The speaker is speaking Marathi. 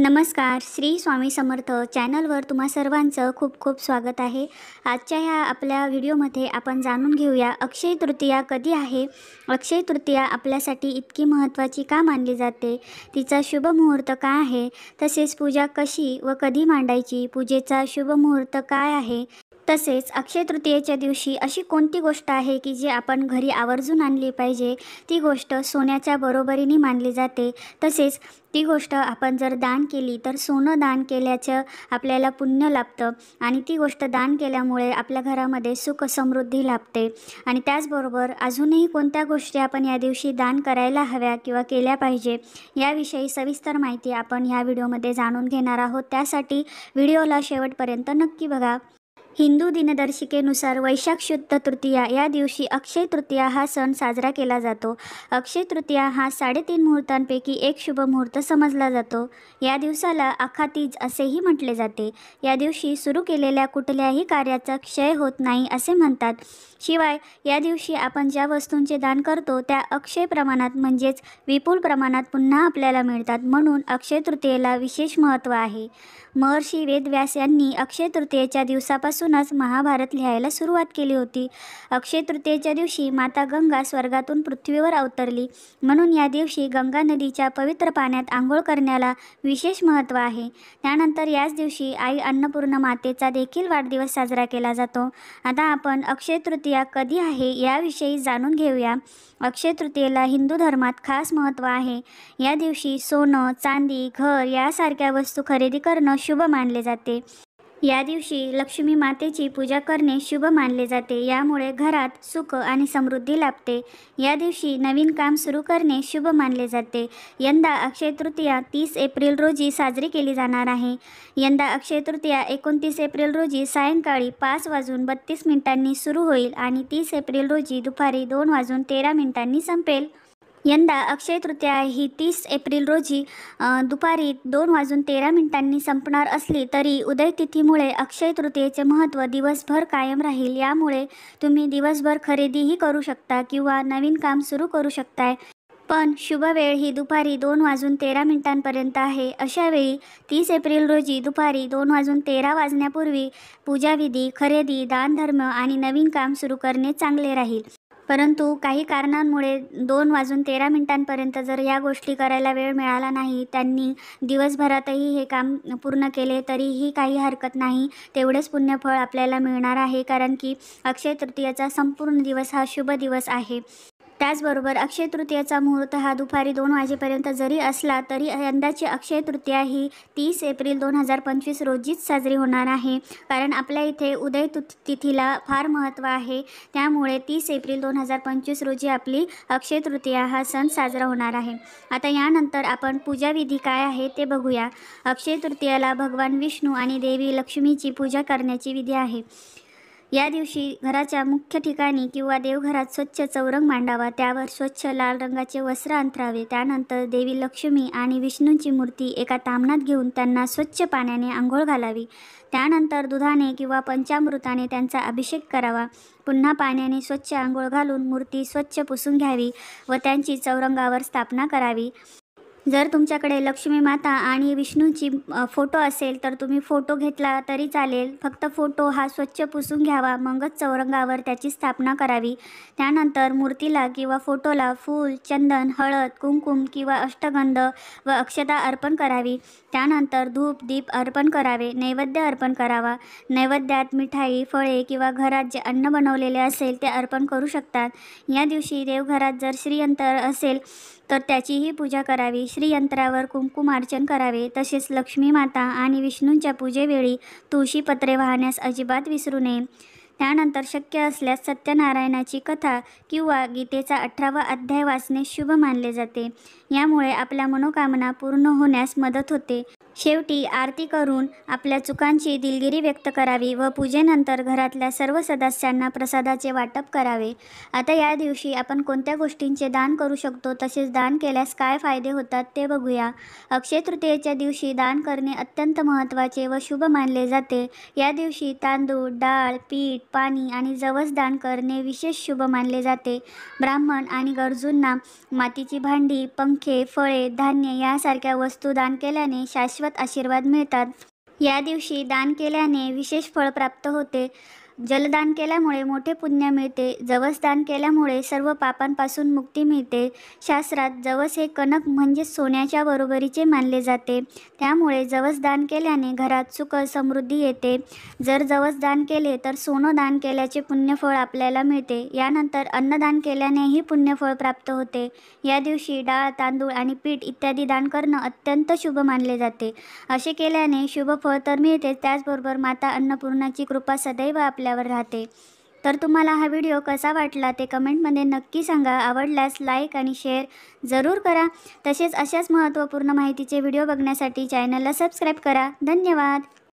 नमस्कार. श्री स्वामी समर्थ चॅनलवर तुम्हा सर्वांचं खूप खूप स्वागत आहे. आजच्या ह्या आपल्या व्हिडिओमध्ये आपण जाणून घेऊया अक्षय तृतीया कधी आहे, अक्षय तृतीया आपल्यासाठी इतकी महत्त्वाची का मानली जाते, तिचा शुभ मुहूर्त काय आहे, तसेच पूजा कशी व कधी मांडायची, पूजेचा शुभ मुहूर्त काय आहे, तसेच अक्षय तृतीयेच्या दिवशी अशी कोणती गोष्ट आहे की जी आपण घरी आवर्जून आणली पाहिजे, ती गोष्ट सोन्याच्या बरोबरीने मानली जाते. तसेच ती गोष्ट आपण जर दान केली तर सोनं दान केल्याचं आपल्याला पुण्य लाभतं आणि ती गोष्ट दान केल्यामुळे आपल्या घरामध्ये सुख समृद्धी लाभते. आणि त्याचबरोबर अजूनही कोणत्या गोष्टी आपण या दिवशी दान करायला हव्या किंवा केल्या पाहिजे, याविषयी सविस्तर माहिती आपण ह्या व्हिडिओमध्ये जाणून घेणार आहोत. त्यासाठी व्हिडिओला शेवटपर्यंत नक्की बघा. हिंदू दिनदर्शिकेनुसार वैशाख शुद्ध तृतीया या दिवशी अक्षय तृतीया हा सण साजरा केला जातो. अक्षय तृतीया हा 3.5 मुहूर्तांपैकी एक शुभ मुहूर्त समजला जातो. या दिवसाला अखातीज असेही म्हटले जाते. या दिवशी सुरू केलेल्या कुठल्याही कार्याचा क्षय होत नाही असे म्हणतात. शिवाय या दिवशी आपण ज्या वस्तूंचे दान करतो त्या अक्षय प्रमाणात म्हणजेच विपुल प्रमाणात पुन्हा आपल्याला मिळतात. म्हणून अक्षय तृतीयेला विशेष महत्त्व आहे. महर्षी वेदव्यास यांनी अक्षय तृतीयेच्या दिवसापासूनच महाभारत लिहायला सुरुवात केली होती. अक्षय तृतीयेच्या दिवशी माता गंगा स्वर्गातून पृथ्वीवर अवतरली, म्हणून या दिवशी गंगा नदीच्या पवित्र पाण्यात आंघोळ करण्याला विशेष महत्त्व आहे. त्यानंतर याच दिवशी आई अन्नपूर्णा मातेचा देखील वाढदिवस साजरा केला जातो. आता आपण अक्षय तृतीया कधी आहे याविषयी जाणून घेऊया. अक्षय तृतीयेला हिंदू धर्मात खास महत्त्व आहे. या दिवशी सोनं, चांदी, घर यासारख्या वस्तू खरेदी करणं शुभ मानले जाते. या दिवशी लक्ष्मी मातेची पूजा करणे शुभ मानले जाते. यामुळे घरात सुख आणि समृद्धी लाभते. या दिवशी नवीन काम सुरू करणे शुभ मानले जाते. यंदा अक्षय तृतीया 30 एप्रिल रोजी साजरी केली जाणार आहे. यंदा अक्षय तृतीया 29 एप्रिल रोजी सायंकाळी 5:32 सुरू होईल आणि 30 एप्रिल रोजी दुपारी 2:13 संपेल. यंदा अक्षय तृतीया ही 30 एप्रिल रोजी दुपारी 2:13 संपणार असली तरी उदयतिथीमुळे अक्षय तृतीयेचे महत्त्व दिवसभर कायम राहील. यामुळे तुम्ही दिवसभर खरेदीही करू शकता किंवा नवीन काम सुरू करू शकताय. पण शुभ वेळ ही दुपारी 2:13 आहे. अशावेळी 30 एप्रिल रोजी दुपारी 2:13 वाजण्यापूर्वी पूजाविधी, खरेदी, दानधर्म आणि नवीन काम सुरू करणे चांगले राहील. परंतु काही कारणांमुळे 2:13 जर या गोष्टी करायला वेळ मिळाला नाही, त्यांनी दिवसभरातही हे काम पूर्ण केले तरीही काही हरकत नाही. तेवढेच पुण्यफळ आपल्याला मिळणार आहे, कारण की अक्षय तृतीयाचा संपूर्ण दिवस हा शुभ दिवस आहे. त्याचबरोबर अक्षय तृतीयाचा मुहूर्त हा दुपारी 2 वाजेपर्यंत जरी असला तरी यंदाची अक्षय तृतीया ही 30 एप्रिल 2025 रोजीच साजरी होणार आहे. कारण आपल्या इथे उदय तिथीला फार महत्त्व आहे. त्यामुळे 30 एप्रिल 2025 रोजी आपली अक्षय तृतीया हा सण साजरा होणार आहे. आता यानंतर आपण पूजाविधी काय आहे ते बघूया. अक्षय तृतीयाला भगवान विष्णू आणि देवी लक्ष्मीची पूजा करण्याची विधी आहे. या दिवशी घराच्या मुख्य ठिकाणी किंवा देवघरात स्वच्छ चौरंग मांडावा. त्यावर स्वच्छ लाल रंगाचे वस्त्र अंथरावे. त्यानंतर देवी लक्ष्मी आणि विष्णूंची मूर्ती एका ताम्हणात घेऊन त्यांना स्वच्छ पाण्याने आंघोळ घालावी. त्यानंतर दुधाने किंवा पंचामृताने त्यांचा अभिषेक करावा. पुन्हा पाण्याने स्वच्छ आंघोळ घालून मूर्ती स्वच्छ पुसून घ्यावी व त्यांची चौरंगावर स्थापना करावी. जर तुमच्याकडे लक्ष्मी माता आणि विष्णूची फोटो असेल तर तुम्ही फोटो घेतला तरी चालेल. फक्त फोटो हा स्वच्छ पुसून घ्यावा, मगच चौरंगावर त्याची स्थापना करावी. त्यानंतर मूर्तीला किंवा फोटोला फूल, चंदन, हळद, कुंकुम किंवा अष्टगंध व अक्षता अर्पण करावी. त्यानंतर धूप दीप अर्पण करावे. नैवेद्य अर्पण करावा. नैवेद्यात मिठाई, फळे किंवा घरात जे अन्न बनवलेले असेल ते अर्पण करू शकतात. या दिवशी देवघरात जर श्रीयंत्र असेल तर त्याचीही पूजा करावी. श्रीयंत्रावर कुंकुमार्चन करावे. तसेच लक्ष्मी माता आणि विष्णूंच्या पूजेवेळी तुळशीपत्रे वाहण्यास अजिबात विसरू नये. त्यानंतर शक्य असल्यास सत्यनारायणाची कथा किंवा गीतेचा 18वा अध्याय वाचणे शुभ मानले जाते. यामुळे आपल्या मनोकामना पूर्ण होण्यास मदत होते. शेवटी आरती करून आपल्या चुकांची दिलगिरी व्यक्त करावी व पूजेनंतर घरातल्या सर्व सदस्यांना प्रसादाचे वाटप करावे. आता या दिवशी आपण कोणत्या गोष्टींचे दान करू शकतो, तसेच दान केल्यास काय फायदे होतात ते बघूया. अक्षय तृतीयेच्या दिवशी दान करणे अत्यंत महत्त्वाचे व शुभ मानले जाते. या दिवशी तांदूळ, डाळ, पीठ, पाणी आणि जवस दान करणे विशेष शुभ मानले जाते. ब्राह्मण आणि गरजूंना मातीची भांडी, पंख पंखे, फळे, धान्य यासारख्या वस्तू दान केल्याने शाश्वत आशीर्वाद मिळतात. या दिवशी दान केल्याने विशेष फळ प्राप्त होते. जलदान केल्यामुळे मोठे पुण्य मिळते. जवस दान केल्यामुळे सर्व पापांपासून मुक्ती मिळते. शास्त्रात जवस हे कणक म्हणजे सोन्याच्या बरोबरीचे मानले जाते. त्यामुळे जवस दान केल्याने घरात सुख समृद्धी येते. जर जवस दान केले तर सोनं दान केल्याचे पुण्यफळ आपल्याला मिळते. यानंतर अन्नदान केल्यानेही पुण्यफळ प्राप्त होते. या दिवशी डाळ, तांदूळ आणि पीठ इत्यादी दान करणं अत्यंत शुभ मानले जाते. असे केल्याने शुभ फळ तर मिळते, त्याचबरोबर माता अन्नपूर्णाची कृपा सदैव आपल्यावर राहते. तर तुम्हाला हा व्हिडिओ कसा वाटला ते कमेंटमध्ये नक्की सांगा. आवडल्यास लाईक आणि शेअर जरूर करा. तसेच अशाच महत्त्वपूर्ण माहितीचे व्हिडिओ बघण्यासाठी चॅनलला सबस्क्राईब करा. धन्यवाद.